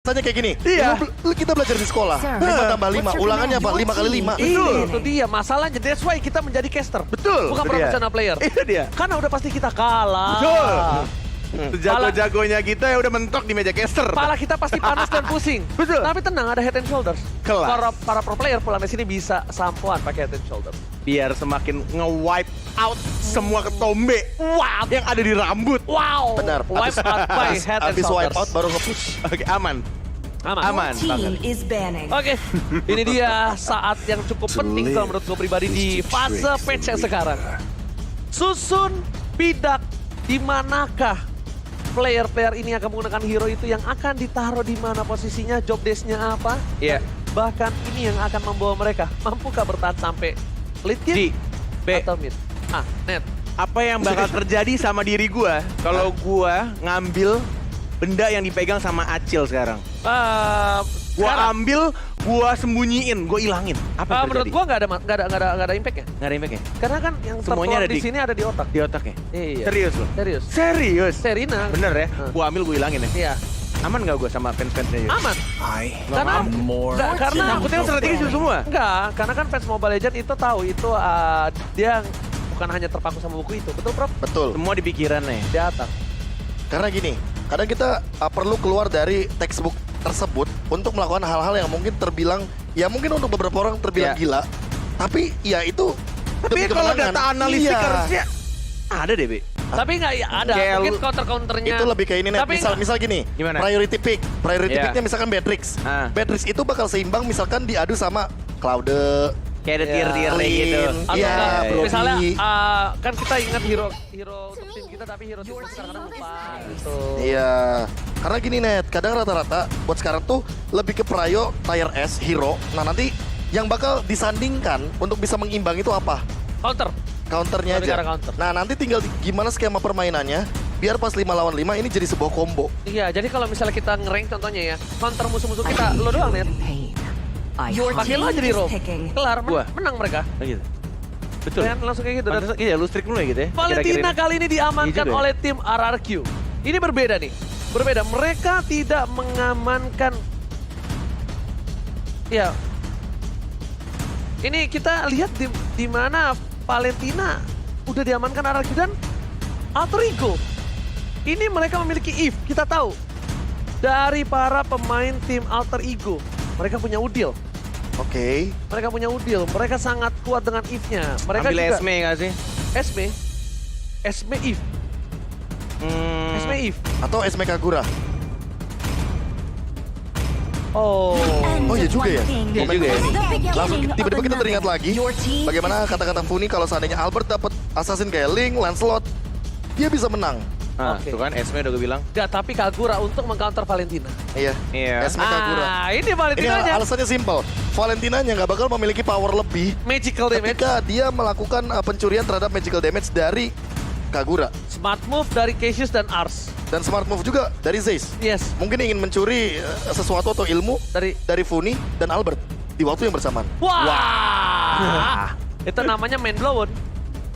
Tanya kayak gini, Iya. Kita belajar di sekolah, 5 tambah 5, ulangannya apa? 5 kali 5. Itu dia masalahnya. That's why kita menjadi caster. Betul. Bukan Itu dia. profesional player. Itu dia. Karena udah pasti kita kalah. Betul. Jago-jagonya kita ya udah mentok di meja caster. Kepala kita pasti panas dan pusing. Betul. Tapi tenang, ada head and shoulders. Kelas. Para pro player pulang di sini bisa sampoan pakai head and shoulders. Biar semakin nge-wipe out semua ketombe Wow. yang ada di rambut. Wow. Benar. Wipe out by head and Abis shoulders. wipe out baru nge-push. Oke, aman. Aman. Team is banning. Oke, ini dia saat yang cukup penting kalau menurut gue pribadi di fase patch yang sekarang. Susun bidak di manakah player-player ini akan menggunakan hero itu yang akan ditaruh di mana posisinya, job desk-nya apa. Iya. Bahkan ini yang akan membawa mereka mampukah bertahan sampai late game Di B. atau mid. Net. Apa yang bakal terjadi sama diri gua kalau gua ngambil benda yang dipegang sama Acil sekarang? Gua Sekarang, ambil, gua sembunyiin, gua ilangin. Apa yang menurut terjadi? gua nggak ada impact ya. Nggak ada impact ya? Karena kan yang Semuanya tertuang ada di di- sini ada di otak. Di otaknya? Iya. Serius lo? Serius. Serius? Serina. Bener ya? Hmm. Gua ambil, gua ilangin ya? Iya. Aman nggak gua sama fans-fansnya? Yus? Aman. Karena Aman. karena Takutnya yang strategi semua? enggak, karena kan fans Mobile Legends itu tahu itu dia bukan hanya terpaku sama buku itu. Betul, Prof? Betul. Semua di pikirannya. Di atas. Karena gini, kadang kita perlu keluar dari textbook tersebut untuk melakukan hal-hal yang mungkin terbilang, ya mungkin untuk beberapa orang terbilang Iya. gila. Tapi ya itu Tapi demi kalau kemenangan. data analistik Iya. harusnya ada deh, Be. Tapi enggak ya, ada. Kayak Mungkin lu- counter-counternya. Itu lebih kayak ini, Net. Tapi Misal gini, Gimana? priority pick. Priority Iya. picknya misalkan Beatrix. Ah. Beatrix itu bakal seimbang misalkan diadu sama Claude. Kayak ada Ya. tier-tier kayak gitu. Lin. atau Iya, enggak, Brody. misalnya kan kita ingat hero untuk tim kita tapi hero tim kita kadang lupa gitu. Iya. Karena gini, Net, kadang rata-rata buat sekarang tuh lebih ke prio tier S hero. Nah, nanti yang bakal disandingkan untuk bisa mengimbang itu apa? Counter. Counternya Lebih ke aja. arah counter. Nah, nanti tinggal gimana skema permainannya biar pas 5 lawan 5 ini jadi sebuah combo. Iya, jadi kalau misalnya kita nge-rank contohnya ya, counter musuh-musuh kita, lo doang Net. Your Pakai lo team aja di is roam. picking. Kelar, Gua. menang mereka. Oh, gitu. Betul. Dan langsung kayak gitu. Dan Pantesan, iya, lu strik dulu ya gitu ya. Valentina Kira-kira kali ini diamankan Iya juga ya. oleh tim RRQ. Ini berbeda nih. Berbeda. Mereka tidak mengamankan. Ya. Ini kita lihat di mana Valentina udah diamankan RRQ dan Alter Ego. Ini mereka memiliki Eve, kita tahu. Dari para pemain tim Alter Ego. Mereka punya Udil. Oke. Mereka punya Udil. Mereka sangat kuat dengan Eve-nya. Mereka Ambil juga Esme nggak sih? Esme Eve. Esme Eve. Atau SMK Kagura. Oh. Oh iya juga ya. Iya juga ya. Langsung tiba-tiba kita teringat lagi bagaimana kata-kata Funi kalau seandainya Albert dapat assassin kayak Link, Lancelot, dia bisa menang. Nah, Oke. tuh kan Esme udah gue bilang. Gak, tapi Kagura untuk meng-counter Valentina. Iya. Iya. SMK Kagura. Ini Ini Valentinanya. alasannya simple. Valentinanya nggak bakal memiliki power lebih Magical damage. ketika dia melakukan pencurian terhadap magical damage dari Kagura. Smart move dari Cassius dan Ars. Dan smart move juga dari Zeiss. Yes. Mungkin ingin mencuri sesuatu atau ilmu Dari Funi dan Albert di waktu yang bersamaan. Wah. Itu namanya main blown.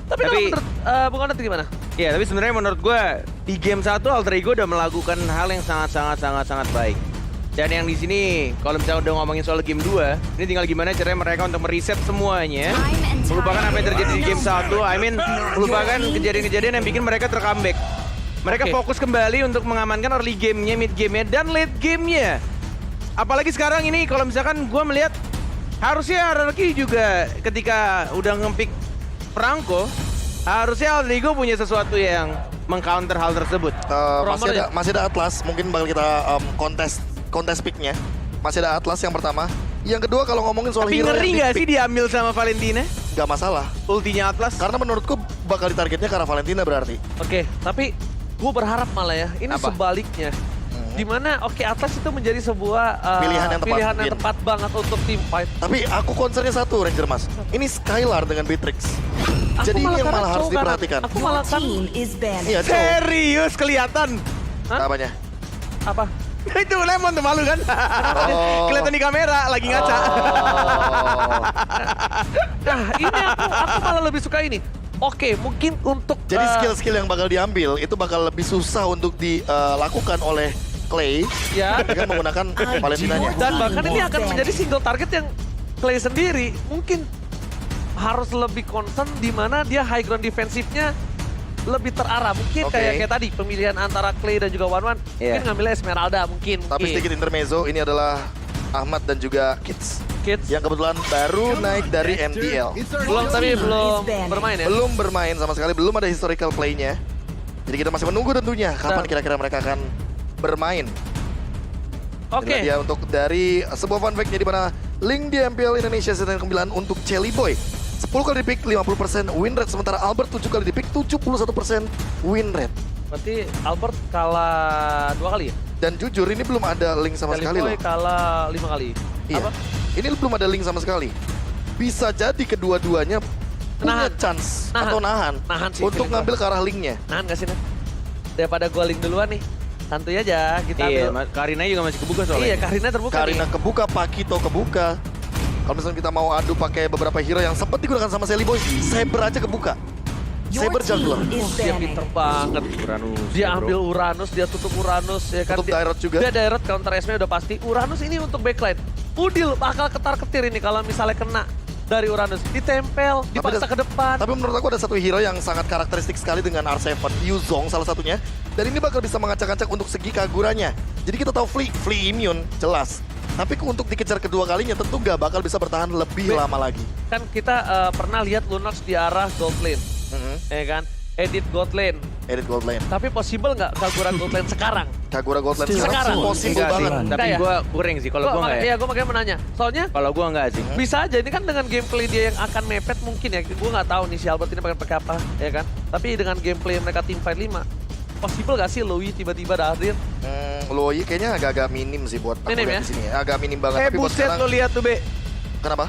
Tapi kalau Tapi- menurut Bung Onat gimana? Iya, tapi sebenarnya menurut gue di game 1 Alter Ego udah melakukan hal yang sangat baik. Dan yang di sini kalau misalnya udah ngomongin soal game 2, ini tinggal gimana caranya mereka untuk mereset semuanya. Melupakan apa yang terjadi di game 1, melupakan kejadian-kejadian yang bikin mereka tercomeback. Mereka Oke. fokus kembali untuk mengamankan early game-nya, mid game-nya, dan late game-nya. Apalagi sekarang ini kalau misalkan gue melihat harusnya RRQ juga ketika udah nge-pick Franco, harusnya Alter Ego punya sesuatu yang meng-counter hal tersebut. Masih ada Atlas, mungkin bakal kita kontes picknya. Masih ada Atlas yang pertama. Yang kedua kalau ngomongin soal Tapi hero ngeri yang nggak sih di-pick, diambil sama Valentina? nggak masalah. Ultinya Atlas? Karena menurutku bakal ditargetnya ke arah Valentina berarti. Oke, tapi gue berharap malah ya, ini Apa? sebaliknya. Dimana Atlas itu menjadi sebuah Pilihan yang tepat mungkin. tepat banget untuk tim fight. Tapi aku concernnya satu, Ranger Mas. Ini Skylar dengan Beatrix. Jadi ini yang malah harus cowok kanan. diperhatikan. Aku Your malah kan team is banning. Iya, cowok. Serius kelihatan? Hah? Apanya? apa? Itu Lemon tuh malu kan? Oh. Kelihatan di kamera lagi ngaca. Oh. Nah, ini aku malah lebih suka ini. Oke, mungkin untuk Jadi skill-skill yang bakal diambil itu bakal lebih susah untuk dilakukan oleh Clay Ya. dengan menggunakan Valentinanya. Dan bahkan ini akan menjadi single target yang Clay sendiri mungkin harus lebih concern di mana dia high ground defensifnya lebih terarah. Mungkin Oke. kayak tadi pemilihan antara Clay dan juga Wan-Wan. Iya. Mungkin ngambilnya Esmeralda mungkin. Tapi sedikit intermezzo, ini adalah Ahmad dan juga Kids Kids. yang kebetulan baru naik dari MTL. Belum bermain ya? Belum bermain sama sekali, belum ada historical play-nya. Jadi kita masih menunggu tentunya kapan kira-kira mereka akan bermain. Oke. Inilah dia untuk dari sebuah fun fact-nya di mana link di MPL Indonesia season 9 untuk Jelly Boy. 10 kali di pick, 50% win rate. Sementara Albert 7 kali di pick, 71% win rate. Berarti Albert kalah 2 kali ya? Dan jujur ini belum ada link sama Jelly sekali Boy loh. kalah 5 kali. Iya. Apa? Ini belum ada link sama sekali. Bisa jadi kedua-duanya punya Nahan. chance Nahan. atau nahan Nahan sih, untuk feeling ngambil ke arah linknya. Nahan gak sih, Nah? Daripada gua link duluan nih. Santuy aja kita Iya, ambil. Karina juga masih kebuka soalnya. Iya, Karina terbuka Karina nih. kebuka, Pakito kebuka. Kalau misalnya kita mau adu pakai beberapa hero yang sempat digunakan sama Sally Boy, Saber aja kebuka. Your Saber jungler. team is Dia banning. pinter banget. Uranus. Dia ya, bro. ambil Uranus, dia tutup Uranus ya kan. Tutup Dia- direct juga. Dia direct counter S-nya udah pasti. Uranus ini untuk backline. Udil bakal ketar-ketir ini kalau misalnya kena dari Uranus. Ditempel, dipaksa ke depan. Tapi menurut aku ada satu hero yang sangat karakteristik sekali dengan R7, Yuzong salah satunya. Dan ini bakal bisa mengacak-acak untuk segi kagurannya. Jadi kita tahu Flea immune, jelas. Tapi untuk dikejar kedua kalinya tentu nggak bakal bisa bertahan lebih lama lagi. Kan kita pernah lihat Lunox di arah gold lane. Ya kan? Edit gold lane. Edit gold lane. Tapi possible nggak Kagura gold lane sekarang? Kagura gold lane Sekarang. sekarang possible Enggak sih, banget. tapi Enggak ya? gue kuring sih kalau gue enggak ya. Iya, gue makanya menanya. Soalnya Kalau gue enggak sih. bisa aja ini kan dengan gameplay dia yang akan mepet mungkin ya. Gue nggak tahu nih si Albert ini pakai apa, ya kan? Tapi dengan gameplay mereka tim fight 5, possible gak sih Louis tiba-tiba hadir? Loi kayaknya agak-agak minim sih buat aku Minim lihat ya? di sini. Agak minim banget. Tapi buat Buset sekarang, lo lihat tuh, Be. kenapa?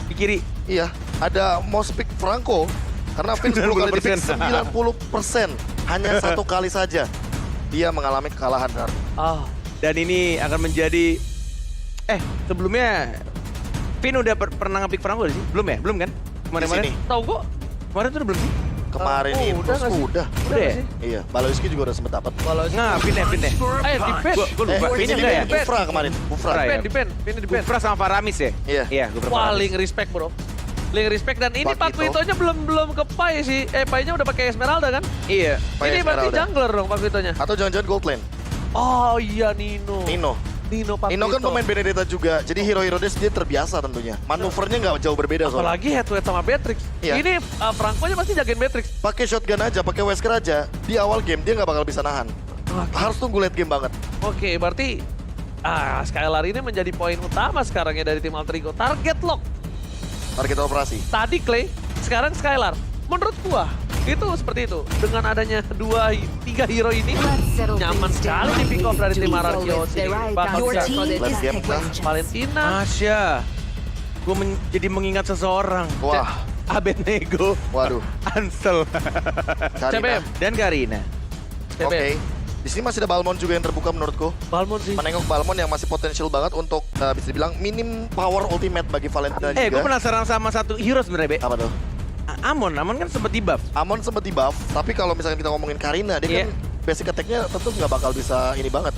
Di kiri. Iya, ada most pick Franco. Karena Finn 10 kali di pick 90%. Hanya satu kali saja dia mengalami kekalahan. Ah, Dan ini akan menjadi... sebelumnya... Vin udah pernah nge-pick Franco sih? Belum ya? Belum kan? Di Kemarin-kemarin? sini. tahu kok. Kemarin tuh udah belum sih? Kemarin Oh, ini udah nggak sih? udah. Udah ya? sih? Iya, Baloyski juga udah sempet dapat. Kalau Nggak, Vin ya, Vin ya. defend. Gue lupa. Ini Vin enggak ya? Bufra kemarin. Bufra. Bufra ya? Defend. Ini defend. Bufra sama Faramis ya? Iya. Iya, gue pernah Paling respect bro. Paling respect dan ini Pakito. Pakitonya belum ke Pai sih. Pai-nya udah pakai Esmeralda kan? Iya. Pai Ini berarti Esmeralda. jungler dong Pakitonya. Atau jangan-jangan gold lane. Oh iya Nino. Nino. Nino Pakito. Nino kan pemain Benedetta juga. Jadi hero-hero dia terbiasa tentunya. Manuvernya nggak jauh berbeda soalnya. Apalagi head to head sama Beatrix. Iya. Ini Franco-nya pasti jagain Beatrix. Pakai shotgun aja, pakai Wesker aja. Di awal game dia nggak bakal bisa nahan. Harus tunggu late game banget. Oke, berarti Skylar ini menjadi poin utama sekarang ya dari tim Alter Ego. Target lock. Target operasi. Tadi Clay, sekarang Skylar. Menurut gua itu seperti itu. Dengan adanya 2-3 hero ini nyaman sekali di pick off dari tim Ararkio sini. Bakal Your bisa team Let's is game taking lah. questions. Valentina. Asya. Gue jadi mengingat seseorang. Wah, Abednego. waduh. Ansel. Karina. CBM. Dan Karina. Oke. Di sini masih ada Balmon juga yang terbuka menurutku. Balmon sih. Menengok Balmon yang masih potensial banget untuk bisa dibilang minim power ultimate bagi Valentina juga. Gue penasaran sama satu hero sebenarnya, Be. Apa tuh? Amon kan sempet di buff. Amon sempat di buff, tapi kalau misalnya kita ngomongin Karina, dia Iya. kan basic attack-nya tentu nggak bakal bisa ini banget.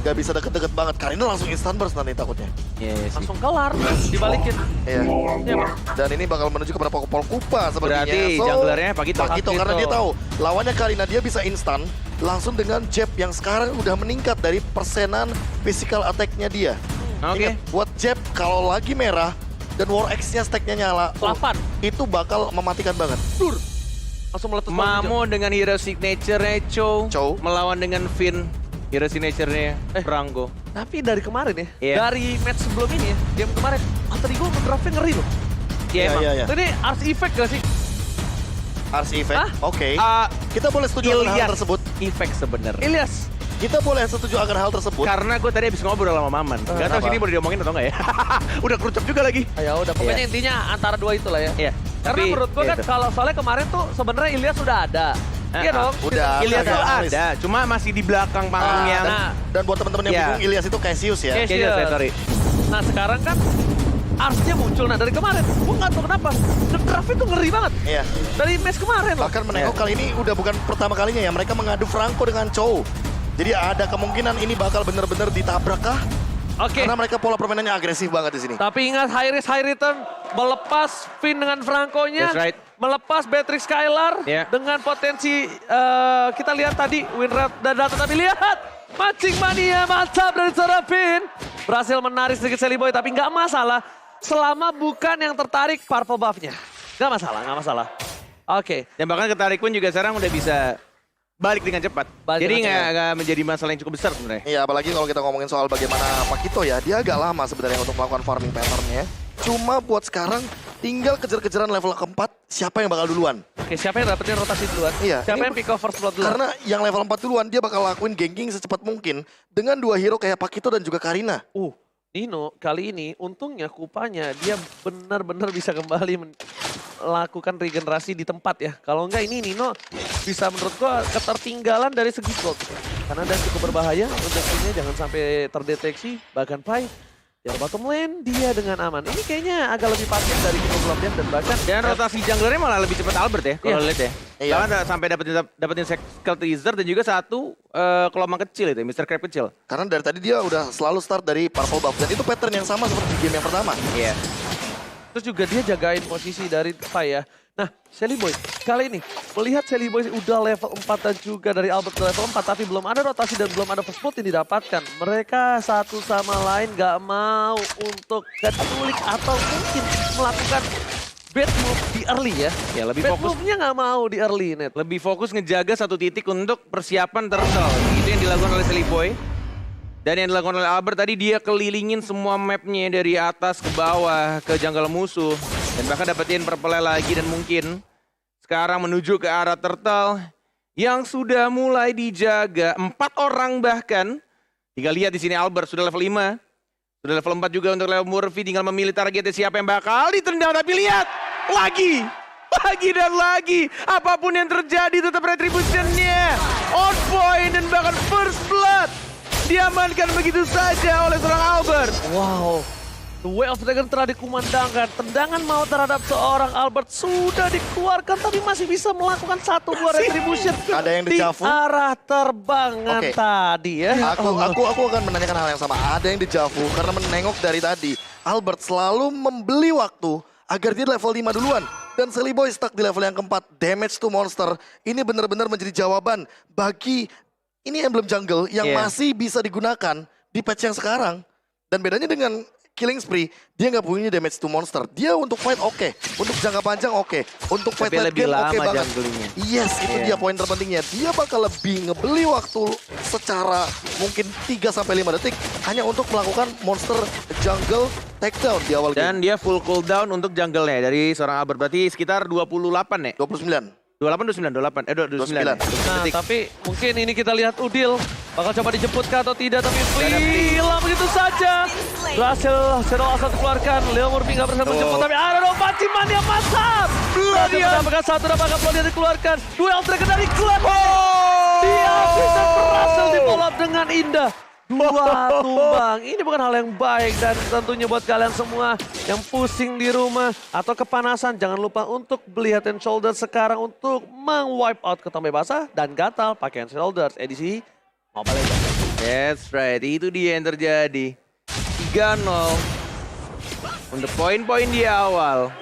Nggak bisa deket-deket banget. Karina langsung instant burst nanti takutnya. Iya sih. Langsung kelar, dibalikin. Iya. Iya, Bang. Dan ini bakal menuju kepada Pokpol Kupa sepertinya. Berarti junglernya Pakito. Pakito, karena dia tahu lawannya Karina dia bisa instan langsung dengan jab yang sekarang udah meningkat dari persenan physical attack-nya dia. Oke. Ingat, buat jab kalau lagi merah dan War X-nya stack-nya nyala, 8. itu bakal mematikan banget. Dur. Langsung meletus. Mamo dengan hero signature-nya Chow. Chow. Melawan dengan Finn. Hero signature-nya Franco. Tapi dari kemarin ya, Iya. dari match sebelum ini ya, game kemarin, Alter Ego ngedraftnya ngeri loh. Iya emang. iya. Ini Ars Effect gak sih? Ars Effect, Hah? oke. Ah, Kita boleh setuju akan hal Ilyas tersebut. Effect sebenarnya. Ilyas. Kita boleh setuju akan hal tersebut. Karena gue tadi habis ngobrol sama Maman. Gak tau kenapa? sini boleh diomongin atau enggak ya. Udah kerucap juga lagi. Ya udah, pokoknya intinya antara dua itu lah ya. Iya. Karena Tapi- menurut gua iya, kan kalau soalnya kemarin tuh sebenarnya Ilyas sudah ada. Iya dong. udah. Ilyas tuh Agak ada, cuma masih di belakang panggungnya. Nah, Dan buat teman-teman yang Iya. bingung, Ilyas itu Cassius ya. Cassius. Oke, saya sorry. Nah sekarang kan Arsnya muncul. Nah dari kemarin, gua nggak tahu kenapa. Draft itu ngeri banget. Iya. Dari match kemarin loh. Bahkan menengok kali ini udah bukan pertama kalinya ya. Mereka mengadu Franco dengan Chow. Jadi ada kemungkinan ini bakal bener-bener ditabrak kah? Oke. Karena mereka pola permainannya agresif banget di sini. Tapi ingat high risk high return, melepas Finn dengan Franco-nya, That's right. melepas Beatrix Skylar Yeah. dengan potensi kita lihat tadi win rate dan data, tapi lihat mancing mania mantap dari seorang Finn. Berhasil menarik sedikit Shelly Boy, tapi nggak masalah selama bukan yang tertarik purple buff-nya. Nggak masalah. Oke. Dan bahkan ketarik pun juga sekarang udah bisa balik dengan cepat. Balik Jadi dengan nggak menjadi masalah yang cukup besar sebenarnya. Iya, apalagi kalau kita ngomongin soal bagaimana Pakito ya, dia agak lama sebenarnya untuk melakukan farming pattern-nya. Cuma buat sekarang tinggal kejar-kejaran level keempat, siapa yang bakal duluan. Oke, siapa yang dapetin rotasi duluan? Iya, Siapa ini yang pick up first blood duluan? Karena yang level 4 duluan, dia bakal lakuin ganking secepat mungkin dengan 2 hero kayak Pakito dan juga Karina. Nino kali ini untungnya kupanya dia benar-benar bisa kembali melakukan regenerasi di tempat ya. Kalau enggak ini Nino bisa menurut gua ketertinggalan dari segi gold. Karena dia cukup berbahaya untuk ini jangan sampai terdeteksi. Bahkan Pai di bottom lane dia dengan aman. Ini kayaknya agak lebih pasif dari Kino dan bahkan Dan rotasi junglernya malah lebih cepat Albert ya, kalau Iya. lihat ya. Iya. Bahkan sampai dapetin Skill Teaser dan juga satu kelompok kecil itu, Mr. Crab kecil. Karena dari tadi dia udah selalu start dari purple buff. Dan itu pattern yang sama seperti di game yang pertama. Iya. terus juga dia jagain posisi dari Pai ya. Nah, Shelly Boy kali ini melihat Shelly Boy udah level 4 dan juga dari Albert level 4 tapi belum ada rotasi dan belum ada first blood yang didapatkan. Mereka satu sama lain gak mau untuk ketulik atau mungkin melakukan bad move di early ya. Ya lebih Bad fokus, move-nya gak mau di early net. lebih fokus ngejaga satu titik untuk persiapan turtle. Itu yang dilakukan oleh Shelly Boy. Dan yang dilakukan oleh Albert tadi dia kelilingin semua mapnya dari atas ke bawah ke jungle musuh. Dan bahkan dapetin purple lagi dan mungkin sekarang menuju ke arah turtle yang sudah mulai dijaga. 4 orang bahkan. Tinggal lihat di sini Albert sudah level 5. Sudah level 4 juga untuk Leo Murphy, tinggal memilih targetnya siapa yang bakal ditendang. Tapi lihat, lagi dan lagi. Apapun yang terjadi tetap retribution-nya. On point dan bahkan first blood. Diamankan begitu saja oleh seorang Albert. Wow. The Way of Dragon telah dikumandangkan. Tendangan maut terhadap seorang Albert sudah dikeluarkan tapi masih bisa melakukan satu buah retribution. Ada yang di dejavu? arah terbangan Oke. tadi ya. Aku akan menanyakan hal yang sama. Ada yang dejavu karena menengok dari tadi. Albert selalu membeli waktu agar dia level 5 duluan. Dan Shelly Boy stuck di level yang keempat. Damage to monster. Ini benar-benar menjadi jawaban bagi ini emblem jungle yang masih bisa digunakan di patch yang sekarang. Dan bedanya dengan Killing Spree, dia nggak punya damage to monster. Dia untuk fight oke, untuk jangka panjang oke, untuk fight Tapi late lebih game oke lama banget. jungle-nya. Yes, itu dia poin terpentingnya. Dia bakal lebih ngebeli waktu secara mungkin 3-5 detik hanya untuk melakukan monster jungle takedown di awal game. Dan dia full cooldown untuk jungle-nya dari seorang Albert. Berarti sekitar 28 ya? 29. 28. 29. 29. Nah, tapi mungkin ini kita lihat Udil bakal coba dijemput kah atau tidak, tapi hilang begitu saja. Berhasil Shadow Assault dikeluarkan, Leo Murphy nggak berhasil menjemput, tapi ada dong Paciman yang mantap. Berhasil mendapatkan satu dan bakal Blood yang dikeluarkan. Duel Dragon dari Club. Dia bisa berhasil di-follow up dengan indah. 2 tumbang, ini bukan hal yang baik dan tentunya buat kalian semua yang pusing di rumah atau kepanasan, jangan lupa untuk beli Head and Shoulders sekarang untuk meng-wipe out ketombe basah dan gatal pakai Head and Shoulders edisi Mobile Legends. That's right, itu dia yang terjadi. 3-0 untuk poin-poin di awal.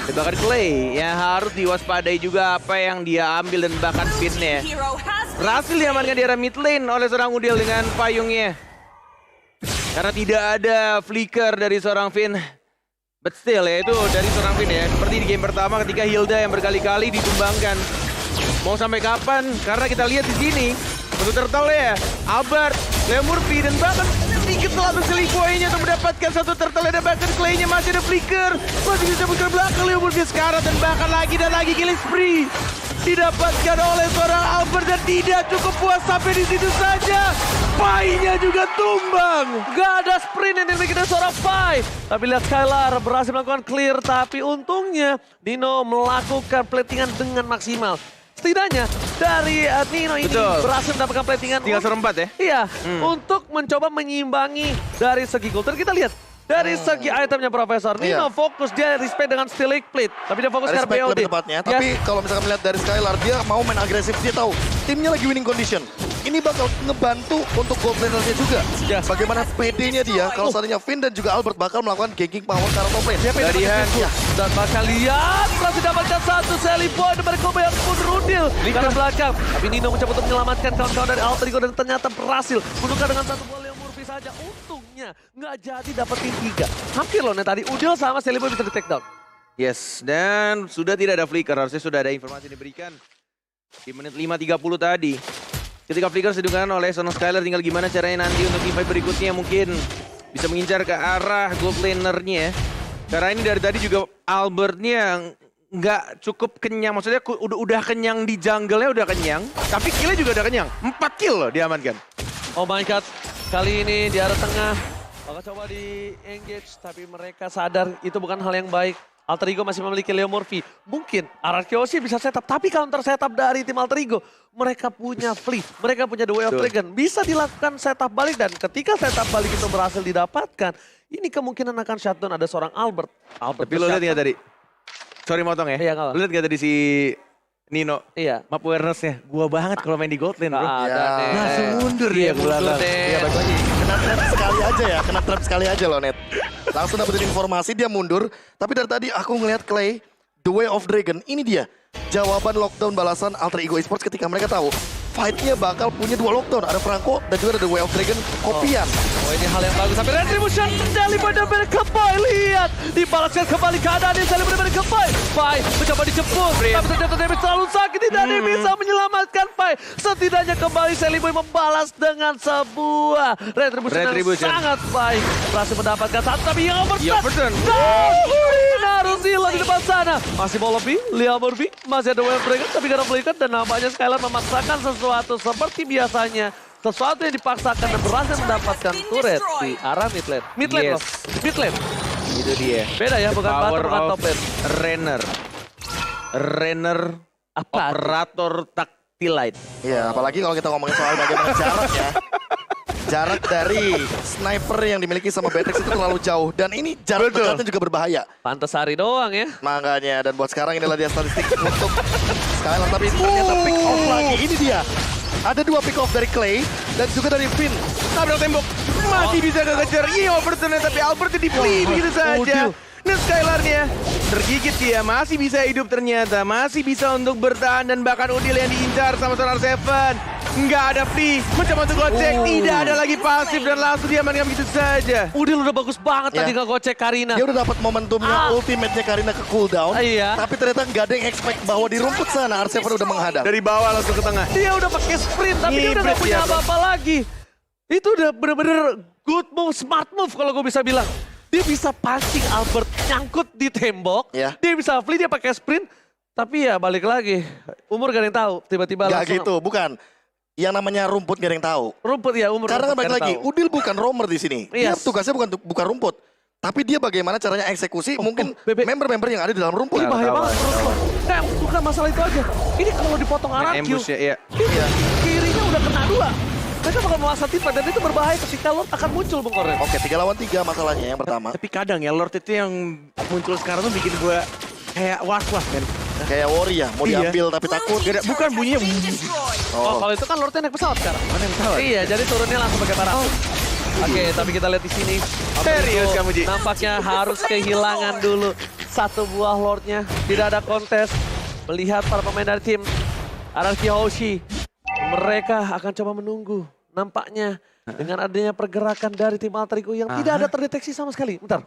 Dan bahkan Clay yang harus diwaspadai juga apa yang dia ambil dan bahkan pinnya. Berhasil diamankan di arah mid lane oleh seorang Udil dengan payungnya. Karena tidak ada flicker dari seorang Finn. But still ya itu dari seorang Finn ya. Seperti di game pertama ketika Hilda yang berkali-kali ditumbangkan. Mau sampai kapan? Karena kita lihat di sini. Untuk turtle ya, Albert, Leo Murphy dan bahkan sedikit telah Shelly Boy-nya untuk mendapatkan satu turtle dan bahkan Clay-nya masih ada flicker. Masih bisa buka belakang Leo Murphy sekarang dan bahkan lagi Killing Spree. Didapatkan oleh seorang Albert dan tidak cukup puas sampai di situ saja. Pai-nya juga tumbang. Gak ada sprint yang dimiliki seorang Pai. Tapi lihat Skylar berhasil melakukan clear, tapi untungnya Nino melakukan platingan dengan maksimal. Setidaknya dari Nino ini berhasil mendapatkan platingan. Tinggal serempat ya? Iya, untuk mencoba menyimbangi dari segi gold. Dan kita lihat dari segi itemnya Profesor. Nino fokus, dia respect dengan Stilic Plate. Tapi dia fokus ke Respect RBOD. lebih tepatnya. Tapi kalau misalkan melihat dari Skylar, dia mau main agresif. Dia tahu timnya lagi winning condition. ini bakal ngebantu untuk gold laner-nya juga. Yes. Bagaimana PD-nya dia kalau seandainya Finn dan juga Albert bakal melakukan ganking power ke arah top lane. Dia Dari Han. Dan bakal lihat berhasil dapatkan satu Sally Boy dari Kobe yang pun Rudil di kanan belakang. Tapi Nino mencoba untuk menyelamatkan kawan-kawan dari Alter Ego dan ternyata berhasil menukar dengan satu bola yang Murphy saja. Untungnya nggak jadi dapetin 3. Hampir loh nih tadi Udil sama Sally Boy bisa di take down. Yes, dan sudah tidak ada flicker. Harusnya sudah ada informasi diberikan di menit 5.30 tadi. Ketika flicker sedangkan oleh Son of Skylar, tinggal gimana caranya nanti untuk teamfight berikutnya mungkin bisa mengincar ke arah gold laner-nya. Karena ini dari tadi juga Albertnya nggak cukup kenyang. Maksudnya udah kenyang di jungle-nya udah kenyang. Tapi kill-nya juga udah kenyang. 4 kill loh diamankan. Oh my god, kali ini di arah tengah. Bakal coba di engage, tapi mereka sadar itu bukan hal yang baik. Alter Ego masih memiliki Leo Murphy. Mungkin Ararkyoshi bisa setup, tapi counter setup dari tim Alter Ego. Mereka punya Flea, mereka punya The Way of Dragon. Bisa dilakukan setup balik dan ketika setup balik itu berhasil didapatkan, ini kemungkinan akan shutdown ada seorang Albert. Tapi lo lihat nggak tadi? Sorry motong ya. Iya, nggak apa. Lo lihat nggak tadi si Nino? Iya. Map awareness-nya. Gua banget kalau main di gold lane, bro. Nggak ada Ya. nih. Langsung mundur dia ke mundur belakang. deh. Iya, baik lagi. Kena trap sekali aja ya, kena trap sekali aja loh, Net. Langsung dapetin informasi, dia mundur. Tapi dari tadi aku ngelihat Clay, The Way of Dragon, ini dia. Jawaban lockdown balasan Alter Ego Esports ketika mereka tahu fight-nya bakal punya 2 lockdown. Ada Franco dan juga ada The Way of Dragon kopian. Oh ini hal yang bagus, tapi Retribution dari benar-benar Keboy. Lihat, dibalaskan kembali keadaan yang saling benar-benar Keboy. Pai mencoba dijemput, tapi ternyata David terlalu sakit, tidak ada yang bisa menyelamatkan Pai. Setidaknya kembali Sally Boy membalas dengan sebuah Retribution yang sangat baik. Berhasil mendapatkan satu, tapi yang overturn. Harus hilang di depan sana. Masih mau lebih, Leo Murphy, masih ada Way of Dragon, tapi karena flicker dan nampaknya Skylar memaksakan sesuatu seperti biasanya. Sesuatu yang dipaksakan dan berhasil mendapatkan turret di arah mid lane. Mid lane Yes. loh, mid lane. Itu dia. Beda ya, bukan bottom, Power bukan of top lane. Renner Apa? operator tactilite. Iya, apalagi kalau kita ngomongin soal bagaimana jarak ya. Jarak dari sniper yang dimiliki sama Beatrix itu terlalu jauh. Dan ini jarak dekatnya juga berbahaya. Pantasari doang ya. Makanya, dan buat sekarang inilah dia statistik untuk Skylar. Tapi ternyata pick off lagi, ini dia. Ada 2 pick off dari Clay dan juga dari Finn. Tabrak tembok. Masih bisa kekejar. Iya overturn tapi Albert di play begitu saja. Dan Skylar-nya tergigit dia. Masih bisa hidup ternyata. Masih bisa untuk bertahan dan bahkan Udil yang diincar sama Solar Seven. Nggak ada free. Mencoba untuk gocek. Tidak ada lagi pasif dan langsung diamankan begitu saja. Udil udah bagus banget tadi ngegocek Karina. Dia udah dapat momentumnya, ultimate-nya Karina ke cooldown. Iya. Tapi ternyata nggak ada yang expect bahwa di rumput sana R7 udah menghadang. Dari bawah langsung ke tengah. Dia udah pakai sprint, tapi dia udah gak punya apa-apa lagi. Itu udah bener-bener good move, smart move kalau gue bisa bilang. Dia bisa pancing Albert nyangkut di tembok. Ya. Dia bisa flee, dia pakai sprint. Tapi ya balik lagi, umur gak ada yang tahu. Tiba-tiba Nggak langsung. gitu, bukan. Yang namanya rumput gak ada yang tahu. Rumput ya, umur. Karena kan rumput balik gak ada lagi, yang tahu. Udil bukan roamer di sini. Dia Yes. tugasnya bukan rumput. Tapi dia bagaimana caranya eksekusi mungkin Bebe. member-member yang ada di dalam rumput. Ini bahaya Tahu, banget tahu. menurut lo. Nah, bukan masalah itu aja. Ini kalau dipotong RRQ, Ambush ya, iya. Iya. kirinya udah kena 2. Mereka bakal menguasai tipe dan itu berbahaya ketika Lord akan muncul Bung Koren. Oke, 3 lawan 3 masalahnya yang pertama. Tapi kadang ya Lord itu yang muncul sekarang tuh bikin gue kayak was-was men. Kayak Worry ya, mau Iya. diambil tapi takut. Bukan bunyinya. Oh, kalau itu kan Lordnya naik pesawat sekarang. Mana yang tahu? Iya, jadi turunnya langsung pakai parah. Oke, tapi kita lihat di sini. Serius Alter Ego kamu, Ji? Nampaknya harus kehilangan dulu satu buah Lordnya. Tidak ada kontes. Melihat para pemain dari tim Ararkyoshi, mereka akan coba menunggu. Nampaknya dengan adanya pergerakan dari tim Alter Ego yang tidak ada terdeteksi sama sekali. Bentar.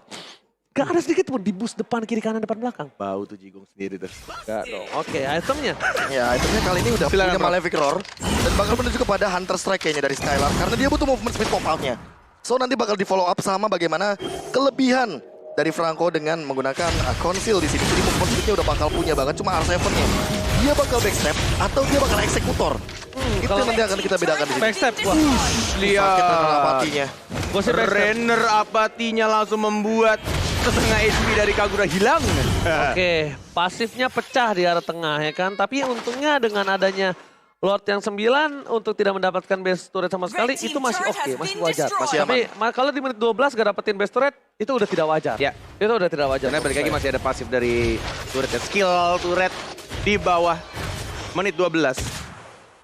Gak ada sedikit pun di bus depan, kiri, kanan, depan, belakang. Bau tuh Jigong sendiri tuh. Gak dong. Oke, itemnya. Ya, itemnya kali ini udah Silakan, punya Bro. Malefic Roar. Dan bakal menuju kepada Hunter Strike kayaknya dari Skylar. Karena dia butuh movement speed pop-out-nya. So nanti bakal di follow up sama bagaimana kelebihan dari Franco dengan menggunakan conceal di sini. Jadi movement speed-nya udah bakal punya banget. Cuma R7-nya. Dia bakal backstep atau dia bakal eksekutor. Itu kalau- yang nanti akan kita bedakan di sini. Backstep. Wah, Sakit renal Lihat. apatinya. gue sih backstep. Renner apatinya langsung membuat setengah HP dari Kagura hilang. Oke, pasifnya pecah di arah tengah ya kan. Tapi untungnya dengan adanya Lord yang 9 untuk tidak mendapatkan base turret sama sekali itu masih oke, masih wajar. Masih Tapi kalau di menit 12 gak dapetin base turret itu udah tidak wajar. Ya. Itu udah tidak wajar. Karena balik lagi masih ada pasif dari turret ya. Skill turret di bawah menit 12.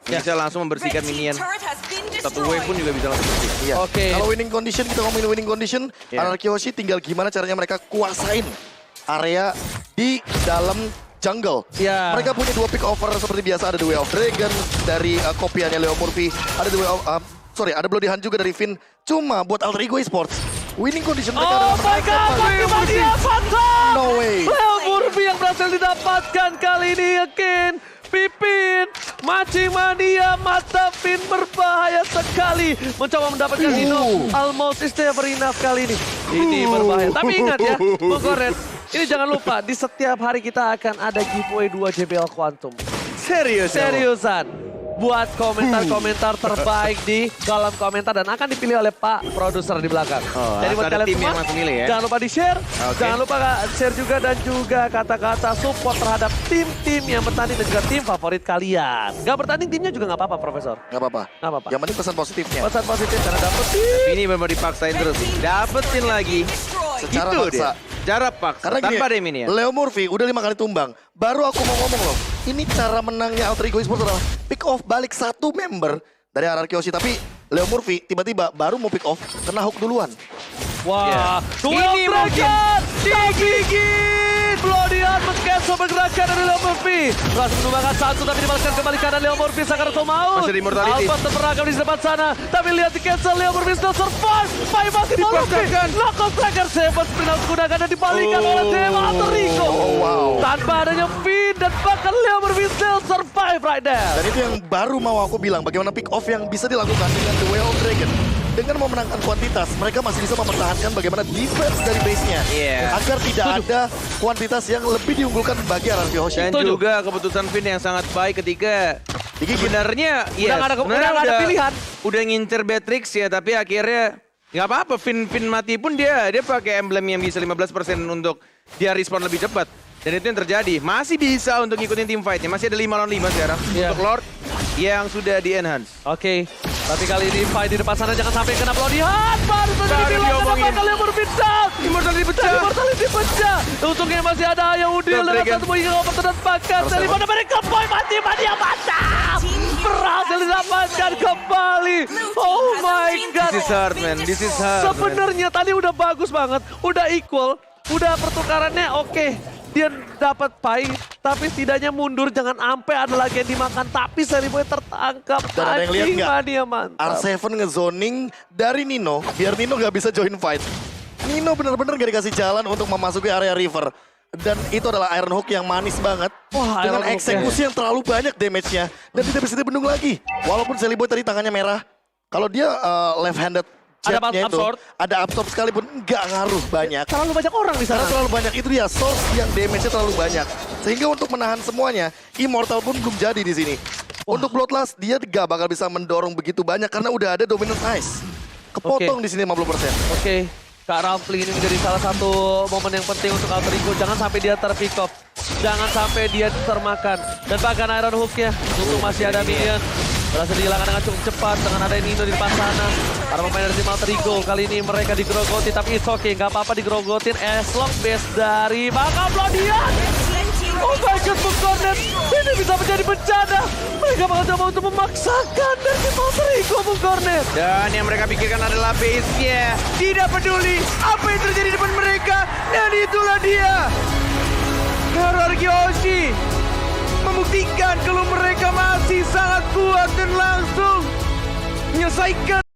Bisa langsung membersihkan minion. satu wave pun juga bisa langsung bersih. Iya. Oke. Kalau winning condition, kita ngomongin winning condition, Iya. Anarchy Hoshi tinggal gimana caranya mereka kuasain area di dalam jungle. Iya. Mereka punya 2 pick over seperti biasa, ada The Way of Dragon dari kopiannya Leo Murphy, ada The Way of ada Bloody Hand juga dari Finn. Cuma buat Alter Ego Esports, winning condition mereka Oh adalah my mereka god, paling- Maki-Maki Avanza! No way. Leo Murphy yang berhasil didapatkan kali ini yakin. Pipin, Maci Mania, mata Finn berbahaya sekali. Mencoba mendapatkan Dino, almost is never enough kali ini. Ini berbahaya. Tapi ingat ya, Bung Kornet, ini jangan lupa, di setiap hari kita akan ada giveaway 2 JBL Quantum. Serius? Seriusan. Buat komentar-komentar terbaik di kolom komentar dan akan dipilih oleh Pak Produser di belakang. Oh, Jadi buat ada kalian tim semua, yang langsung milih ya? jangan lupa di-share, Oke. jangan lupa share juga dan juga kata-kata support terhadap tim-tim yang bertanding dan juga tim favorit kalian. Gak bertanding timnya juga gak apa-apa, Profesor. Nggak apa-apa. Nggak apa-apa. Yang penting pesan positifnya. Pesan positif karena dapet tim. Ini memang dipaksain terus. Dapetin lagi. Secara Gitu paksa. dia. Cara paksa, Karena gini, tanpa ada minion. Leo Murphy udah 5 kali tumbang. Baru aku mau ngomong loh. Ini cara menangnya Alter Ego Esports adalah pick off balik 1 member dari Anarchy Hoshi. Tapi Leo Murphy tiba-tiba baru mau pick off, kena hook duluan. Wah, Ini Ini mungkin. digigit. Bloody Hand meng-cancel pergerakan dari Leo Murphy. Berhasil menumbangkan 1 tapi dibalaskan kembali kanan Leo Murphy. Sakaroto mau. Masih ada immortality. Alpha terperangkap di depan sana. Tapi lihat di-cancel Leo Murphy still survive. Pai masih Dipaksakan. Knockout Tracker 7 sprint out gunakan dan dibalikan oleh Dewa Alter Ego. Oh, wow. Tanpa adanya Finn dan bahkan Leo Murphy still survive right there. Dan itu yang baru mau aku bilang, bagaimana pick off yang bisa dilakukan dengan The Way of Dragon. Dengan memenangkan kuantitas, mereka masih bisa mempertahankan bagaimana defense dari base-nya. Iya. Agar tidak ada kuantitas yang lebih diunggulkan bagi Anarchy Hoshi. Dan Setuju. juga keputusan Finn yang sangat baik ketika Digigit. sebenarnya Udah nggak ada- udah nggak ada pilihan. Udah ngincer Beatrix ya, tapi akhirnya nggak apa-apa. Finn mati pun dia pakai emblem yang bisa 15% untuk dia respawn lebih cepat. Dan itu yang terjadi. Masih bisa untuk ngikutin team fight-nya. Masih ada 5 lawan 5 sekarang Iya. untuk Lord yang sudah di-enhance. Oke, tapi kali ini fight di depan sana jangan sampai kena Bloody Hand. Baru saja Baru dibilang diomongin. kenapa kalian berbincang. Immortality pecah. Immortality pecah. Untungnya masih ada yang Udil Lord dengan Dragon. satu poin yang oper dan bakat. Dari mana mereka poin mati yang mantap. Berhasil didapatkan kembali. Oh my god. This is hard, man. This is hard, man. Sebenarnya tadi udah bagus banget, udah equal, udah pertukarannya oke. Dia dapat pai, tapi setidaknya mundur jangan sampai ada lagi yang dimakan. Tapi Seriboy tertangkap. Dan ada yang lihat Anjing, nggak? mania mantap. R7 ngezoning dari Nino, biar Nino nggak bisa join fight. Nino bener-bener gak dikasih jalan untuk memasuki area river. Dan itu adalah Iron Hook yang manis banget. Wah, dengan Iron Hook eksekusi yang terlalu banyak damage-nya. Dan tidak bisa dibendung lagi. Walaupun Seliboy tadi tangannya merah. Kalau dia left-handed Ada jetnya itu, absorb. ada absorb sekalipun nggak ngaruh banyak. Terlalu banyak orang di sana. Karena terlalu banyak, itu dia source yang damage-nya terlalu banyak. Sehingga untuk menahan semuanya, Immortal pun belum jadi di sini. Untuk Bloodlust, dia gak bakal bisa mendorong begitu banyak karena udah ada Dominant Ice. Kepotong di sini 50%. Oke, Kak Rafli ini menjadi salah satu momen yang penting untuk Alter Ego. Jangan sampai dia terpick off. Jangan sampai dia termakan. Dan bahkan Iron Hook-nya, untuk masih ada minion. Berhasil dihilangkan dengan cukup cepat dengan ada Nino di depan sana. Para pemain dari tim Alter Ego kali ini mereka digerogotin, tapi it's okay, nggak apa-apa digerogotin as long base dari bakal Bloody Hand. Oh my god, Bung Kornet, ini bisa menjadi bencana. Mereka bakal coba untuk memaksakan dari tim Alter Ego, Bung Kornet. Dan yang mereka pikirkan adalah base-nya. Tidak peduli apa yang terjadi di depan mereka. Dan itulah dia. Anarchy Hoshi membuktikan kalau mereka masih sangat kuat dan langsung menyelesaikan